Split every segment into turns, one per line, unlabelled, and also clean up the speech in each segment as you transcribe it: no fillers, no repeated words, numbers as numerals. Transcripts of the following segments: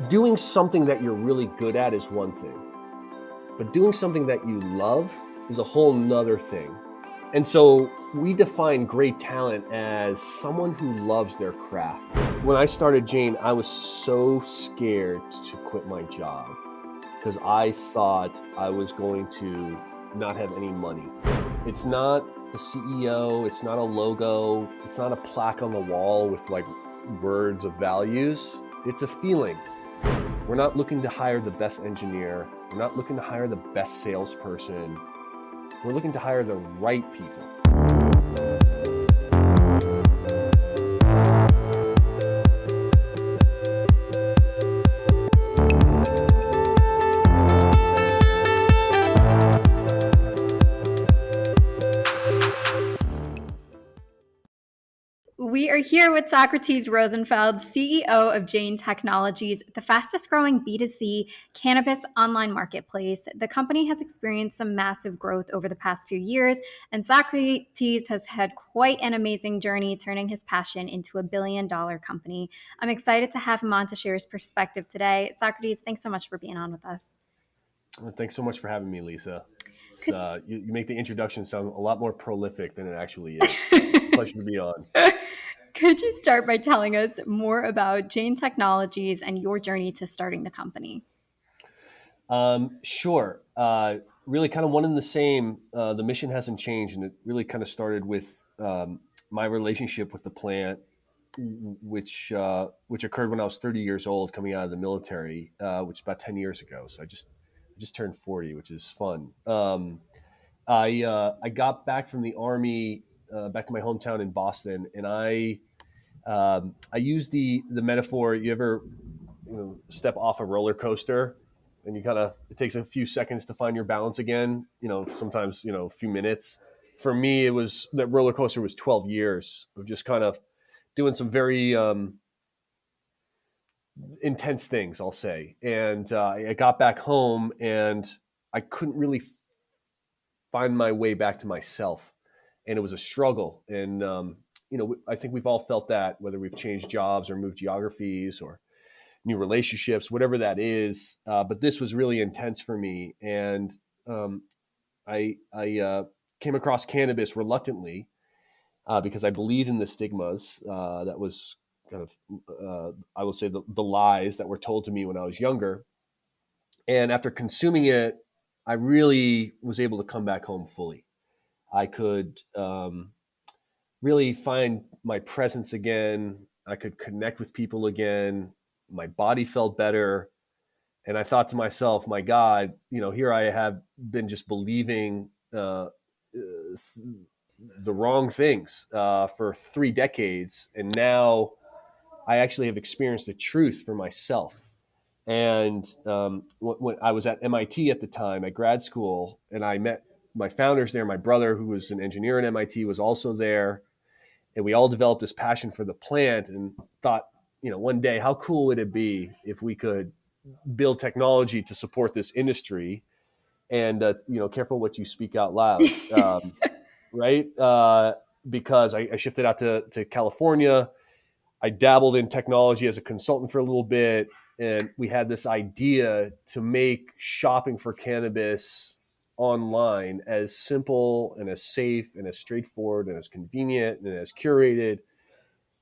doing something that you're really good at is one thing, but doing something that you love is a whole nother thing. And so we define great talent as someone who loves their craft. When I started Jane, I was so scared to quit my job because I thought I was going to not have any money. It's not the CEO, it's not a logo, it's not a plaque on the wall with like words of values. It's a feeling. We're not looking to hire the best engineer. We're not looking to hire the best salesperson. We're looking to hire the right people.
We are here with Socrates Rosenfeld, CEO of Jane Technologies, the fastest growing B2C cannabis online marketplace. The company has experienced some massive growth over the past few years, and Socrates has had quite an amazing journey turning his passion into a billion-dollar company. I'm excited to have him on to share his perspective today. Socrates, thanks so much for being on with us.
Thanks so much for having me, Lisa. You make the introduction sound a lot more prolific than it actually is. It's a pleasure to be on.
Could you start by telling us more about Jane Technologies and your journey to starting the company?
Sure. Really kind of one and the same. The mission hasn't changed, and it really kind of started with my relationship with the plant, which occurred when I was 30 years old, coming out of the military, which is about 10 years ago. So I just turned 40, which is fun. I got back from the Army, back to my hometown in Boston, and I used the metaphor. You ever step off a roller coaster, and it takes a few seconds to find your balance again. Sometimes a few minutes. For me, it was that roller coaster was 12 years of just kind of doing some very intense things, I'll say. And I got back home, and I couldn't really find my way back to myself, and it was a struggle. And I think we've all felt that, whether we've changed jobs or moved geographies or new relationships, whatever that is. But this was really intense for me, and I came across cannabis reluctantly because I believed in the stigmas that was kind of, I will say, the lies that were told to me when I was younger. And after consuming it, I really was able to come back home fully. I could really find my presence again. I could connect with people again. My body felt better. And I thought to myself, my God, here I have been just believing the wrong things for 3 decades. And now I actually have experienced the truth for myself. And when I was at MIT at the time, at grad school, and I met my founders there. My brother, who was an engineer at MIT, was also there. And we all developed this passion for the plant and thought, one day, how cool would it be if we could build technology to support this industry? And, careful what you speak out loud, right? Because I shifted out to California. I dabbled in technology as a consultant for a little bit. And we had this idea to make shopping for cannabis online as simple and as safe and as straightforward and as convenient and as curated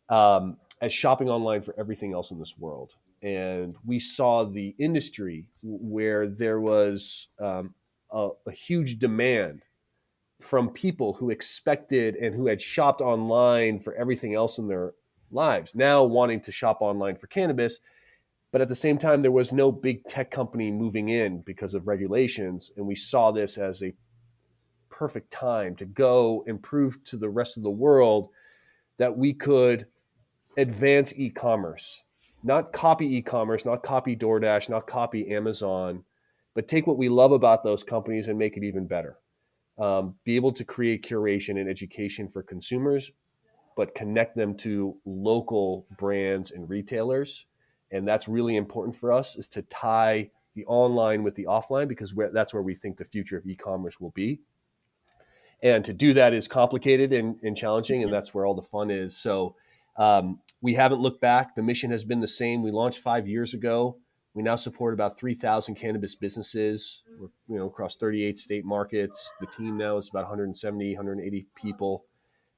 as shopping online for everything else in this world. And we saw the industry where there was a huge demand from people who expected and who had shopped online for everything else in their lives, now wanting to shop online for cannabis. But at the same time, there was no big tech company moving in because of regulations. And we saw this as a perfect time to go and prove to the rest of the world that we could advance e-commerce, not copy e-commerce, not copy Doordash, not copy Amazon, but take what we love about those companies and make it even better. Be able to create curation and education for consumers, but connect them to local brands and retailers. And that's really important for us, is to tie the online with the offline, because that's where we think the future of e-commerce will be. And to do that is complicated and challenging, and that's where all the fun is. So we haven't looked back. The mission has been the same. We launched 5 years ago. We now support about 3,000 cannabis businesses. We're, across 38 state markets. The team now is about 170, 180 people.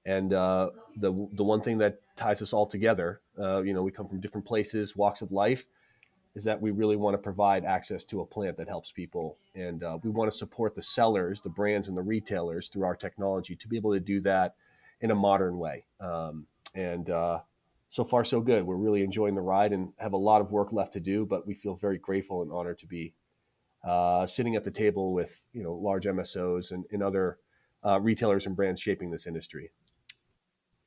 And the one thing that ties us all together, we come from different places, walks of life, is that we really want to provide access to a plant that helps people. And we want to support the sellers, the brands, and the retailers through our technology to be able to do that in a modern way. And so far, so good. We're really enjoying the ride and have a lot of work left to do, but we feel very grateful and honored to be sitting at the table with large MSOs and other retailers and brands shaping this industry.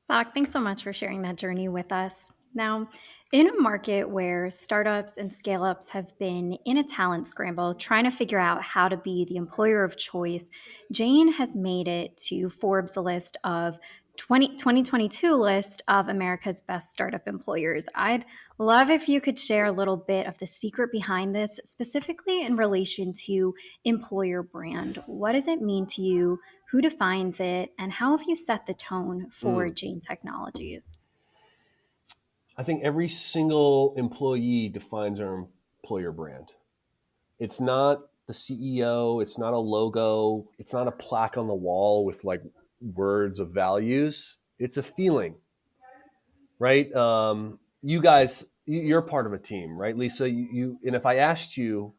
Zach, thanks so much for sharing that journey with us. Now, in a market where startups and scale ups have been in a talent scramble, trying to figure out how to be the employer of choice, Jane has made it to Forbes' list of 2022 list of America's best startup employers. I'd love if you could share a little bit of the secret behind this, specifically in relation to employer brand. What does it mean to you? Who defines it? And how have you set the tone for
Mm.
Jane Technologies?
I think every single employee defines our employer brand. It's not the CEO, it's not a logo, it's not a plaque on the wall with like words of values. It's a feeling, right? You guys, you're part of a team, right, Lisa? And if I asked you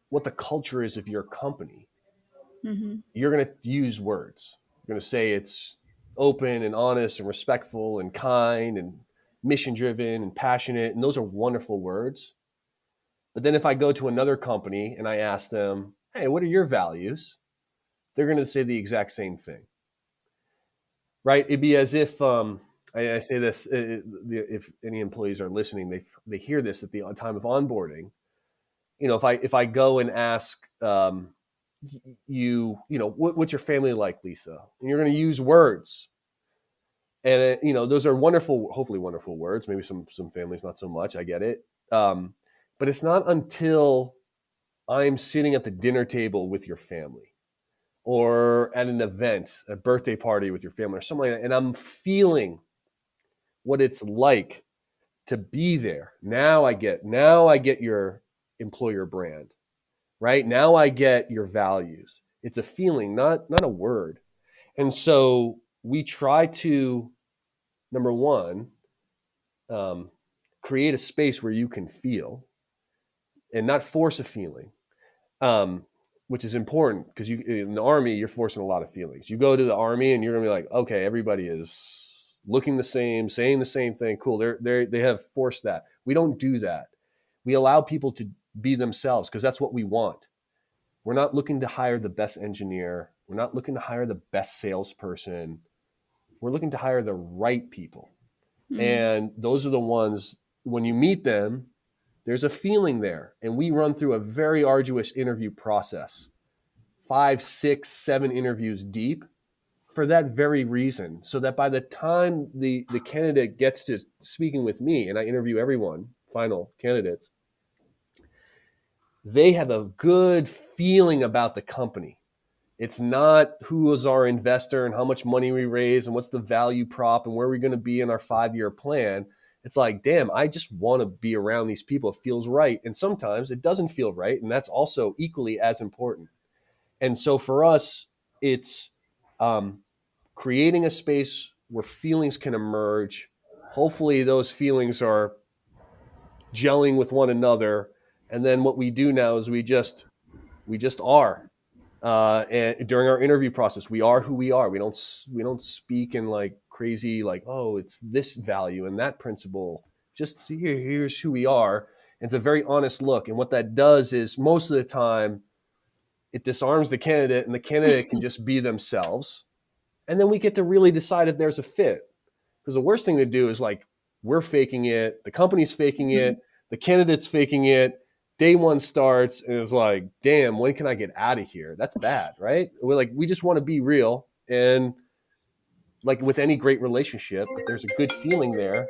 what the culture is of your company,
Mm-hmm.
you're going to use words. You're going to say it's open and honest and respectful and kind and mission driven and passionate. And those are wonderful words. But then if I go to another company and I ask them, hey, what are your values? They're going to say the exact same thing, right? It'd be as if I say this, if any employees are listening, they hear this at the time of onboarding. If I go and ask what's your family like, Lisa? And you're going to use words, and those are wonderful, hopefully wonderful words. Maybe some families not so much. I get it, but it's not until I'm sitting at the dinner table with your family, or at an event, a birthday party with your family, or something like that, and I'm feeling what it's like to be there. Now I get your employer brand, right? Now I get your values. It's a feeling, not a word. And so we try to, number one, um, create a space where you can feel and not force a feeling, um, which is important because you in the army you're forcing a lot of feelings. You go to the army and you're gonna be like, okay, everybody is looking the same, saying the same thing. Cool, they have forced that. We don't do that. We allow people to be themselves because that's what we want. We're not looking to hire the best engineer. We're not looking to hire the best salesperson. We're looking to hire the right people.
Mm.
And those are the ones, when you meet them, there's a feeling there. And we run through a very arduous interview process, 5, 6, 7 interviews deep for that very reason. So that by the time the candidate gets to speaking with me and I interview everyone, final candidates, they have a good feeling about the company. It's not who is our investor and how much money we raise and what's the value prop and where we're going to be in our 5-year plan. It's like, damn, I just want to be around these people. It feels right. And sometimes it doesn't feel right. And that's also equally as important. And so for us, it's um, creating a space where feelings can emerge. Hopefully, those feelings are gelling with one another. And then what we do now is we just are. And during our interview process, we are who we are. We don't speak in like crazy like, oh, it's this value and that principle. Just here's who we are. It's a very honest look, and what that does is most of the time it disarms the candidate, and the candidate can just be themselves, and then we get to really decide if there's a fit. Because the worst thing to do is like we're faking it, the company's faking it, the candidate's faking it. Day one starts and it's like, damn, when can I get out of here? That's bad, right? We just want to be real, and like with any great relationship, if there's a good feeling there,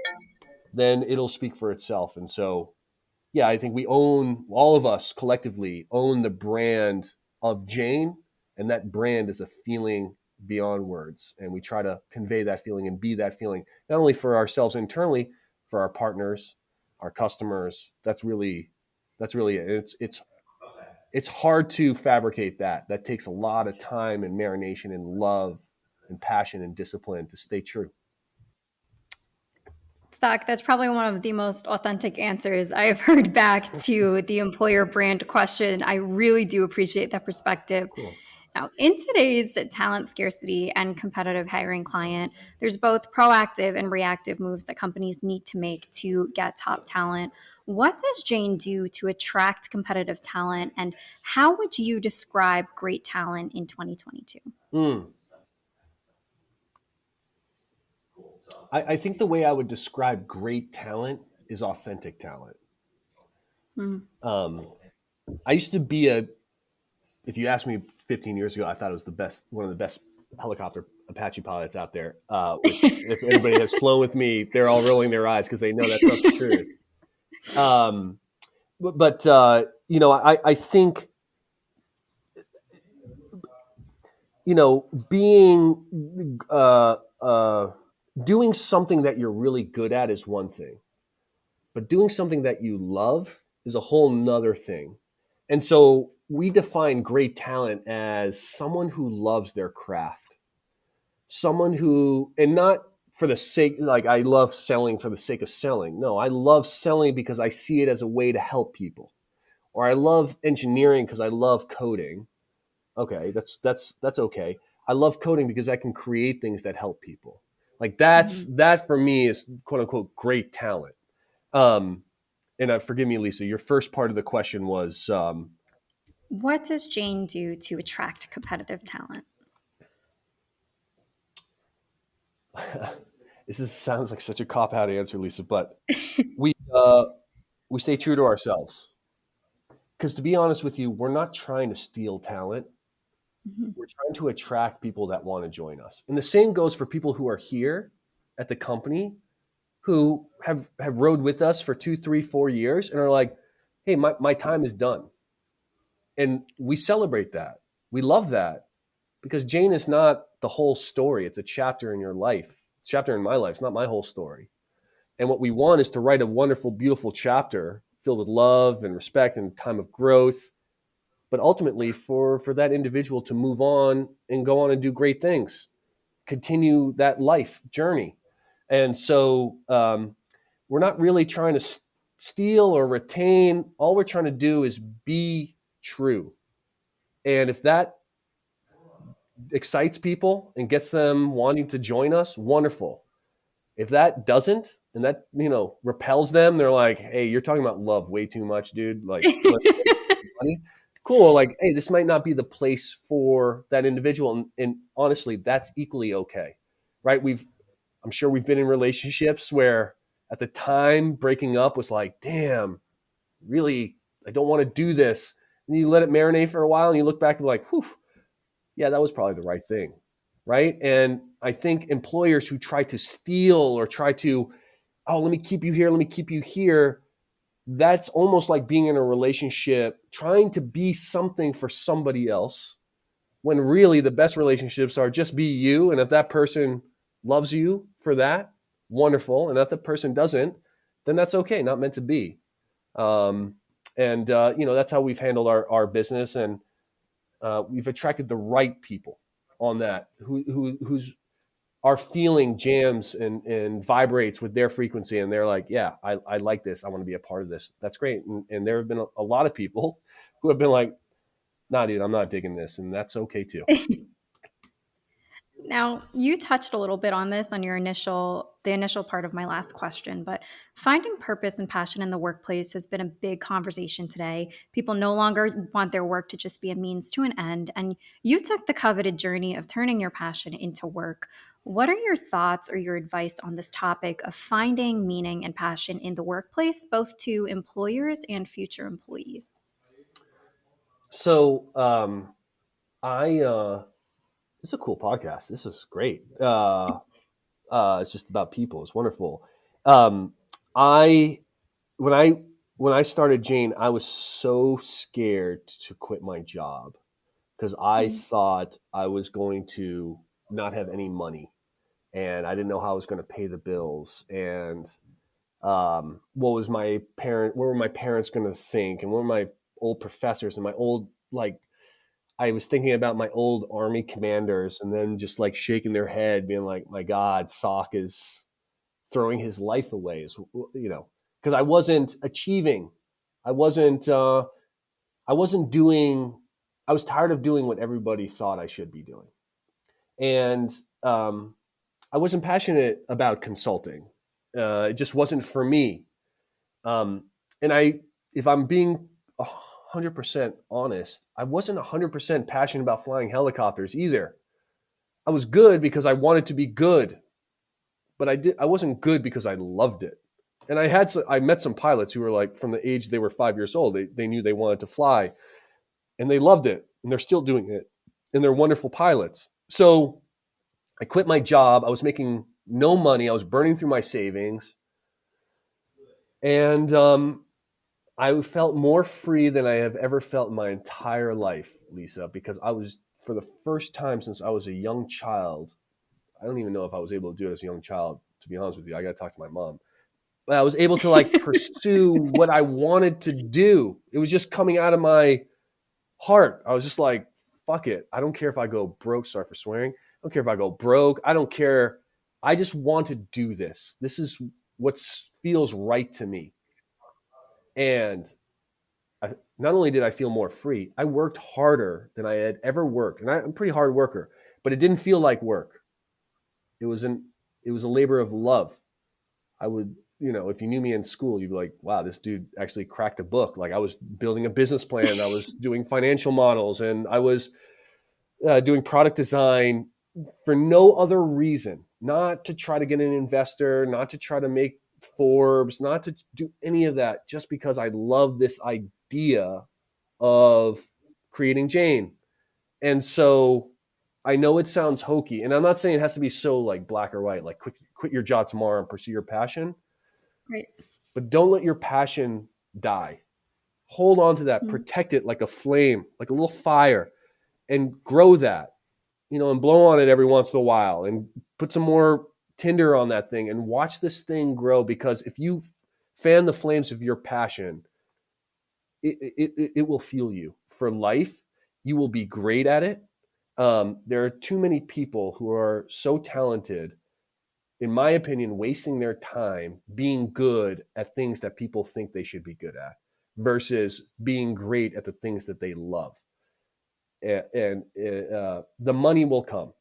then it'll speak for itself. And so, yeah, I think all of us collectively own the brand of Jane, and that brand is a feeling beyond words. And we try to convey that feeling and be that feeling, not only for ourselves internally, for our partners, our customers. That's really That's really it. It's hard to fabricate that. That takes a lot of time and marination and love and passion and discipline to stay true.
Stock, that's probably one of the most authentic answers I have heard back to the employer brand question. I really do appreciate that perspective.
Cool.
Now, in today's talent scarcity and competitive hiring client, there's both proactive and reactive moves that companies need to make to get top talent. What does Jane do to attract competitive talent, and how would you describe great talent in 2022?
Mm. I think the way I would describe great talent is authentic talent.
Mm.
Um, I used to be a, if you asked me 15 years ago, I thought it was one of the best helicopter Apache pilots out there. Which, if anybody has flown with me, they're all rolling their eyes because they know that's not the truth. Um, I think being doing something that you're really good at is one thing, but doing something that you love is a whole nother thing. And so we define great talent as someone who loves their craft, someone who, and not for the sake, like I love selling for the sake of selling. No, I love selling because I see it as a way to help people, or I love engineering because I love coding. Okay, that's okay. I love coding because I can create things that help people. Like
Mhm.
that for me is quote unquote great talent. Um, and forgive me, Lisa, your first part of the question was
What does Jane do to attract competitive talent?
sounds like such a cop out answer, Lisa, but we uh, we stay true to ourselves. Because to be honest with you, we're not trying to steal talent.
Mhm.
We're trying to attract people that want to join us. And the same goes for people who are here at the company who have rode with us for 2, 3, 4 years and are like, hey, my time is done. And we celebrate that. We love that because Jane is not the whole story. It's a chapter in your life, chapter in my life. It's not my whole story. And what we want is to write a wonderful, beautiful chapter filled with love and respect and time of growth, but ultimately for that individual to move on and go on and do great things, continue that life journey. And so we're not really trying to steal or retain. All we're trying to do is be true. And if that excites people and gets them wanting to join us, wonderful. If that doesn't, and that repels them, they're like, "Hey, you're talking about love way too much, dude. Like, let's money." Cool. Like, hey, this might not be the place for that individual, and honestly, that's equally okay, right? I'm sure we've been in relationships where at the time breaking up was like, damn, really, I don't want to do this. And you let it marinate for a while, and you look back and be like, whew, yeah, that was probably the right thing, right? And I think employers who try to steal or try to, oh, let me keep you here, let me keep you here, that's almost like being in a relationship trying to be something for somebody else when really the best relationships are just be you. And if that person loves you for that, wonderful. And if the person doesn't, then that's okay, not meant to be. Um, and that's how we've handled our business. And we've attracted the right people on that who's our feeling jams and vibrates with their frequency, and they're like, yeah, I like this, I want to be a part of this. That's great. And there have been a lot of people who have been like, nah, dude, I'm not digging this, and that's okay too.
Now, you touched a little bit on this on the initial part of my last question, but finding purpose and passion in the workplace has been a big conversation today. People no longer want their work to just be a means to an end, and you took the coveted journey of turning your passion into work. What are your thoughts or your advice on this topic of finding meaning and passion in the workplace, both to employers and future employees?
So I this is a cool podcast. This is great. It's just about people. It's wonderful. um I when I when I started Jane, I was so scared to quit my job because I
Mm.
thought I was going to not have any money, and I didn't know how I was going to pay the bills. And What was my parent? What were my parents going to think? And what were my old professors and my old like? I was thinking about my old army commanders, and then just like shaking their head, being like, "My God, Sock is throwing his life away." Is because I wasn't achieving. I wasn't. I wasn't doing. I was tired of doing what everybody thought I should be doing, and um, I wasn't passionate about consulting. It just wasn't for me. Um, and if I'm being 100% honest, I wasn't 100% passionate about flying helicopters either. I was good because I wanted to be good, but I wasn't good because I loved it. And I met some pilots who were like from the age they were 5 years old. They knew they wanted to fly, and they loved it, and they're still doing it, and they're wonderful pilots. So I quit my job. I was making no money. I was burning through my savings, and I felt more free than I have ever felt in my entire life, Lisa, because I was, for the first time since I was a young child, I don't even know if I was able to do it as a young child, to be honest with you. I got to talk to my mom. But I was able to like pursue what I wanted to do. It was just coming out of my heart. I was just like, fuck it. I don't care if I go broke. Sorry for swearing. I don't care if I go broke. I don't care. I just want to do this. This is what feels right to me. And not only did I feel more free, I worked harder than I had ever worked. And I'm a pretty hard worker, but it didn't feel like work. It was it was a labor of love. I would, if you knew me in school, you'd be like, wow, this dude actually cracked a book. Like I was building a business plan, I was doing financial models, and I was doing product design for no other reason, not to try to get an investor, not to try to make Forbes, not to do any of that, just because I love this idea of creating Jane. And so I know it sounds hokey, and I'm not saying it has to be so like black or white, like quit your job tomorrow and pursue your passion,
Right.
but don't let your passion die. Hold on to that,
Yes.
protect it like a flame, like a little fire, and grow that, and blow on it every once in a while and put some more tinder on that thing and watch this thing grow. Because if you fan the flames of your passion, it will fuel you for life. You will be great at it. There are too many people who are so talented, in my opinion, wasting their time being good at things that people think they should be good at versus being great at the things that they love. And the money will come.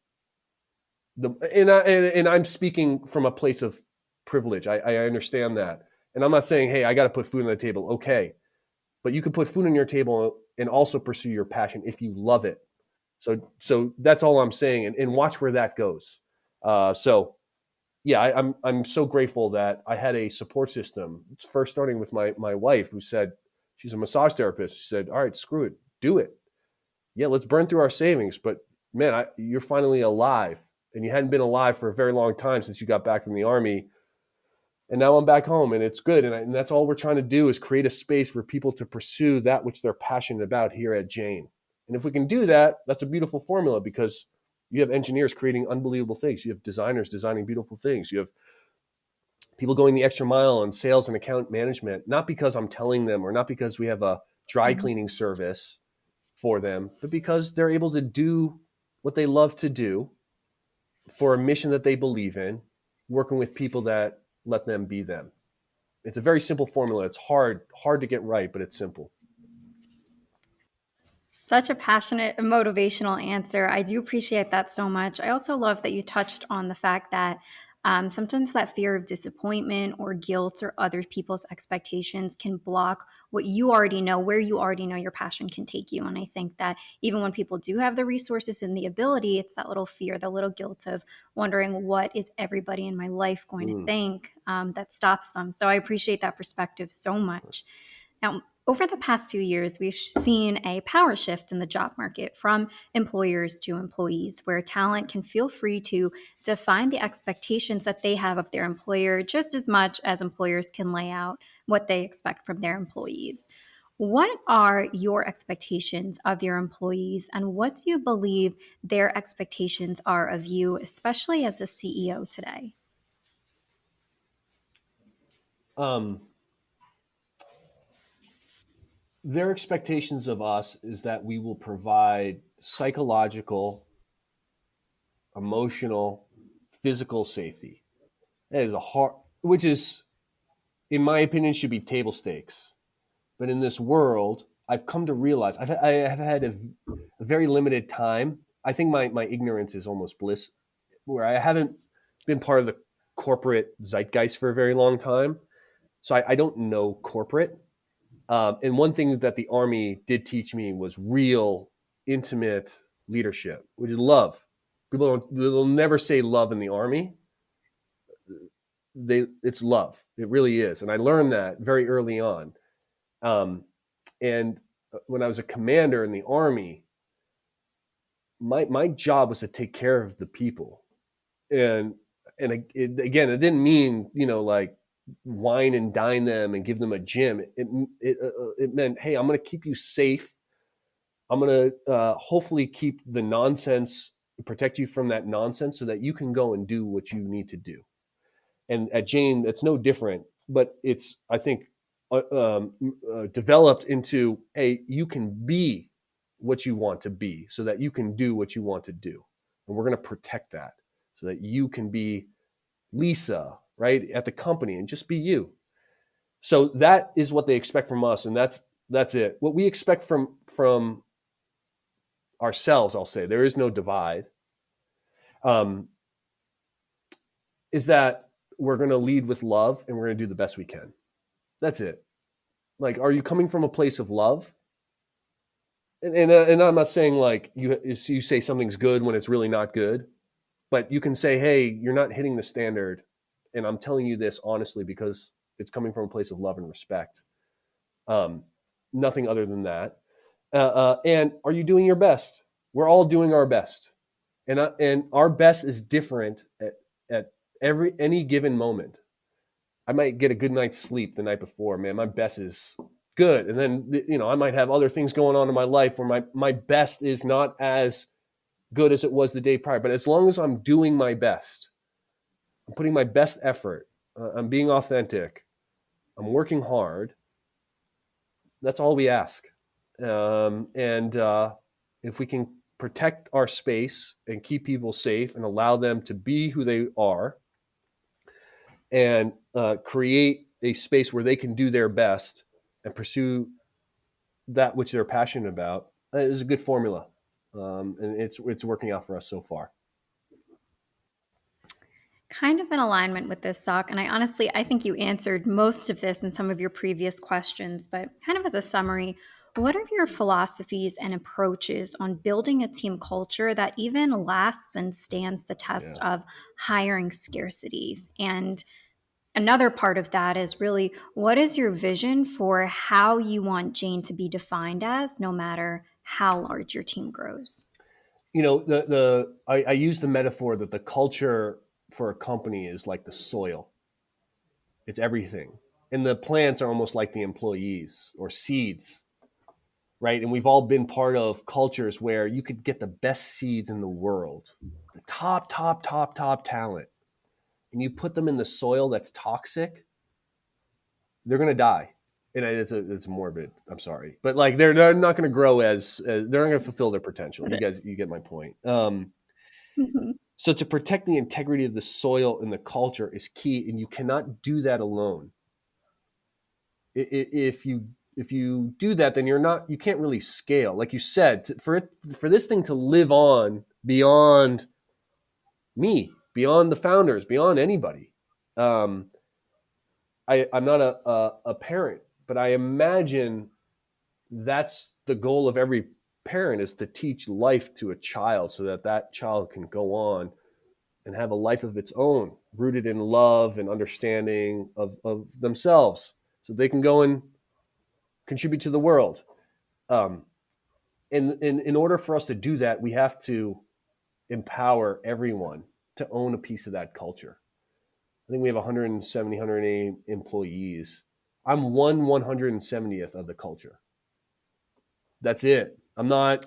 And I'm speaking from a place of privilege. I understand that. And I'm not saying, hey, I got to put food on the table. Okay. But you can put food on your table and also pursue your passion if you love it. So that's all I'm saying, and watch where that goes. So yeah, I'm so grateful that I had a support system. First, starting with my wife, who said, she's a massage therapist. She said, "All right, screw it, do it. Yeah, let's burn through our savings, but man, you're finally alive, and you hadn't been alive for a very long time since you got back from the army." And now I'm back home, and it's good. And that's all we're trying to do is create a space for people to pursue that which they're passionate about here at Jane. And if we can do that, that's a beautiful formula, because you have engineers creating unbelievable things. You have designers designing beautiful things. You have people going the extra mile in sales and account management, not because I'm telling them or not because we have a dry
Mhm.
cleaning service for them, but because they're able to do what they love to do for a mission that they believe in, working with people that let them be them. It's a very simple formula. It's hard to get right, but it's simple.
Such a passionate, motivational answer. I do appreciate that so much. I also love that you touched on the fact that sometimes that fear of disappointment or guilt or other people's expectations can block what you already know, where you already know your passion can take you. And I think that even when people do have the resources and the ability, it's that little fear, the little guilt of wondering what is everybody in my life going to
Mm.
think that stops them. So I appreciate that perspective so much. Now, over the past few years, we've seen a power shift in the job market from employers to employees, where talent can feel free to define the expectations that they have of their employer just as much as employers can lay out what they expect from their employees. What are your expectations of your employees, and what do you believe their expectations are of you, especially as a CEO today?
Um, their expectations of us is that we will provide psychological, emotional, physical safety. That is a hard, which is, in my opinion, should be table stakes. But in this world, I've come to realize I have had a very limited time. I think my ignorance is almost bliss, where I haven't been part of the corporate zeitgeist for a very long time. So I don't know corporate. And one thing that the Army did teach me was real, intimate leadership, which is love. People don't, they'll never say love in the Army. It's love. It really is. And I learned that very early on. Um, and when I was a commander in the Army, my job was to take care of the people. And again, it didn't mean, like wine and dine them and give them a gym. It meant, hey, I'm going to keep you safe. I'm going to hopefully keep the nonsense, protect you from that nonsense, so that you can go and do what you need to do. And at Jane, that's no different, but it's, I think, developed into, hey, you can be what you want to be, so that you can do what you want to do, and we're going to protect that, so that you can be Lisa, right, at the company, and just be you. So that is what they expect from us, and that's it. What we expect from ourselves, I'll say, there is no divide. Um, is that we're going to lead with love, and we're going to do the best we can. That's it. Like, are you coming from a place of love? And I'm not saying like you say something's good when it's really not good, but you can say, hey, you're not hitting the standard, and I'm telling you this honestly because it's coming from a place of love and respect. Um, Nothing other than that. And are you doing your best? We're all doing our best, and our best is different at any given moment. I might get a good night's sleep the night before. Man, my best is good. And then, I might have other things going on in my life where my best is not as good as it was the day prior. But as long as I'm doing my best, I'm putting my best effort, I'm being authentic, I'm working hard, that's all we ask. And if we can protect our space and keep people safe and allow them to be who they are, and create a space where they can do their best and pursue that which they're passionate about, is a good formula. And it's working out for us so far.
Kind of in alignment with this, Sock, and I think you answered most of this in some of your previous questions, but kind of as a summary, what are your philosophies and approaches on building a team culture that even lasts and stands the test
Yeah.
of hiring scarcities? And another part of that is really, what is your vision for how you want Jane to be defined as, no matter how large your team grows?
I use the metaphor that the culture for a company is like the soil. It's everything. And the plants are almost like the employees or seeds, right? And we've all been part of cultures where you could get the best seeds in the world, the top talent, and you put them in the soil that's toxic, they're going to die. And it's morbid. I'm sorry, but like they're not going to grow as they're not going to fulfill their potential. You get my point.
Mhm.
So to protect the integrity of the soil and the culture is key, and you cannot do that alone. If you do that, then you can't really scale. Like you said, for this thing to live on beyond me, beyond the founders, beyond anybody. Um, I'm not a parent, but I imagine that's the goal of every parent, is to teach life to a child so that that child can go on and have a life of its own, rooted in love and understanding of themselves, so they can go and contribute to the world. Um, and in order for us to do that, we have to empower everyone to own a piece of that culture. I think we have 170, 180 employees. I'm 170th of the culture. That's it. I'm not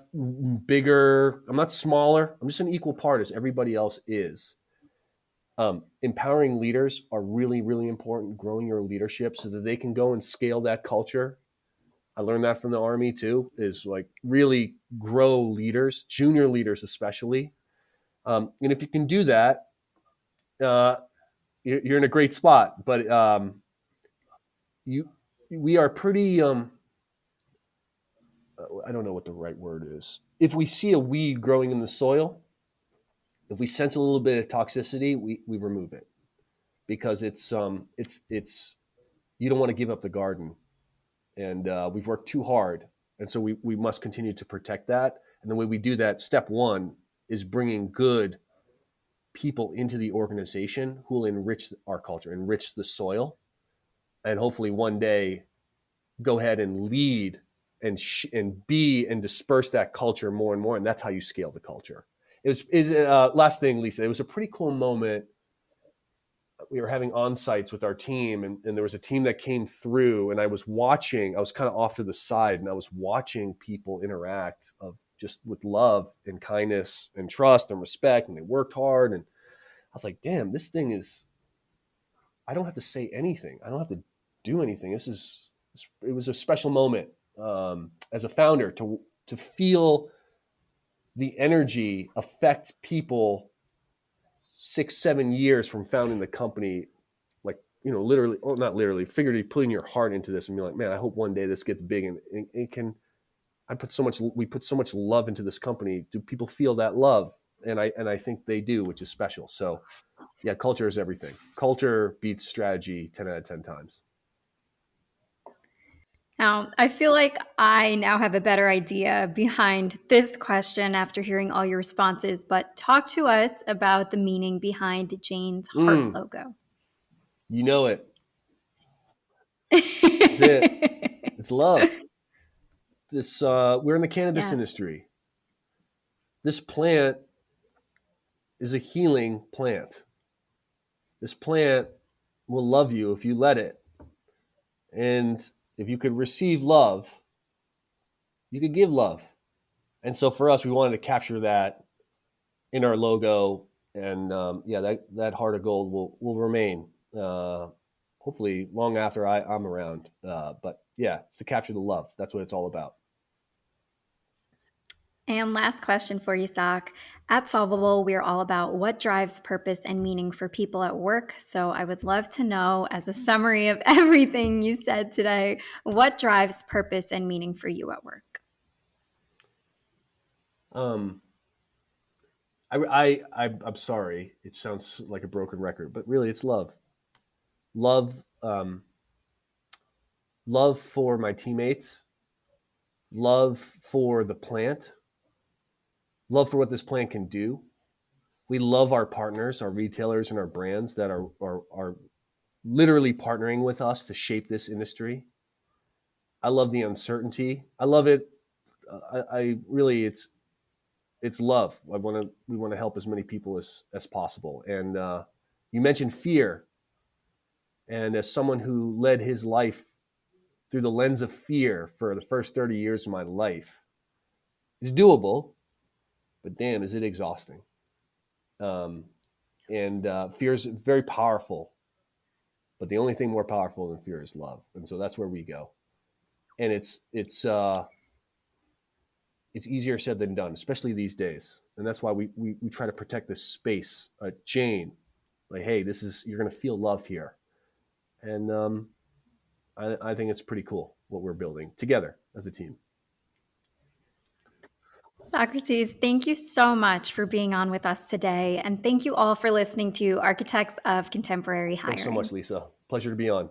bigger. I'm not smaller. I'm just an equal part as everybody else is. Empowering leaders are really, really important. Growing your leadership so that they can go and scale that culture. I learned that from the Army too, is like really grow leaders, junior leaders especially. And if you can do that, uh, you're in a great spot. But you, we are pretty. I don't know what the right word is. If we see a weed growing in the soil, if we sense a little bit of toxicity, we remove it because it's you don't want to give up the garden, and we've worked too hard, and so we must continue to protect that. And the way we do that, step one, is bringing good people into the organization who will enrich our culture, enrich the soil, and hopefully one day go ahead and lead and be and disperse that culture more and more. And that's how you scale the culture. Last thing, Lisa, it was a pretty cool moment. We were having on sites with our team, and there was a team that came through, and I was kind of off to the side, and I was watching people interact of just with love and kindness and trust and respect. And they worked hard. And I was like, damn, this thing is, I don't have to say anything. I don't have to do anything. It was a special moment as a founder to feel the energy affect people 6-7 years from founding the company, like, literally, or not literally, figuratively putting your heart into this and be like, man, I hope one day this gets big, and it can. We put so much love into this company. Do people feel that love? And I think they do, which is special. So yeah, culture is everything. Culture beats strategy 10 out of 10 times.
Now, I feel like I now have a better idea behind this question after hearing all your responses, but talk to us about the meaning behind Jane's heart
Mm,
logo.
you know it. That's it. It's love. We're in the cannabis
Yeah.
industry. This plant is a healing plant. This plant will love you if you let it. And if you could receive love, you could give love. And so for us, we wanted to capture that in our logo. And yeah, that heart of gold will remain, hopefully long after I'm around. But yeah, it's to capture the love. That's what it's all about.
And last question for you, Sock. At Solvable, we're all about what drives purpose and meaning for people at work. So I would love to know, as a summary of everything you said today, what drives purpose and meaning for you at work?
Um, I'm sorry. It sounds like a broken record, but really, it's love. Love, love for my teammates. Love for the plant. Love for what this plant can do. We love our partners, our retailers, and our brands that are literally partnering with us to shape this industry. I love the uncertainty. I love it. I really, it's love. We want to help as many people as possible. And you mentioned fear, and as someone who led his life through the lens of fear for the first 30 years of my life, it's doable, but damn, is it exhausting. Um, and fear is very powerful, but the only thing more powerful than fear is love. And so that's where we go. And it's easier said than done, especially these days. And that's why we try to protect this space. Jane, like, hey, you're going to feel love here. And I think it's pretty cool what we're building together as a team.
Socrates, thank you so much for being on with us today. And thank you all for listening to Architects of Contemporary
Thanks so much,
Hiring.
Lisa. Pleasure to be on.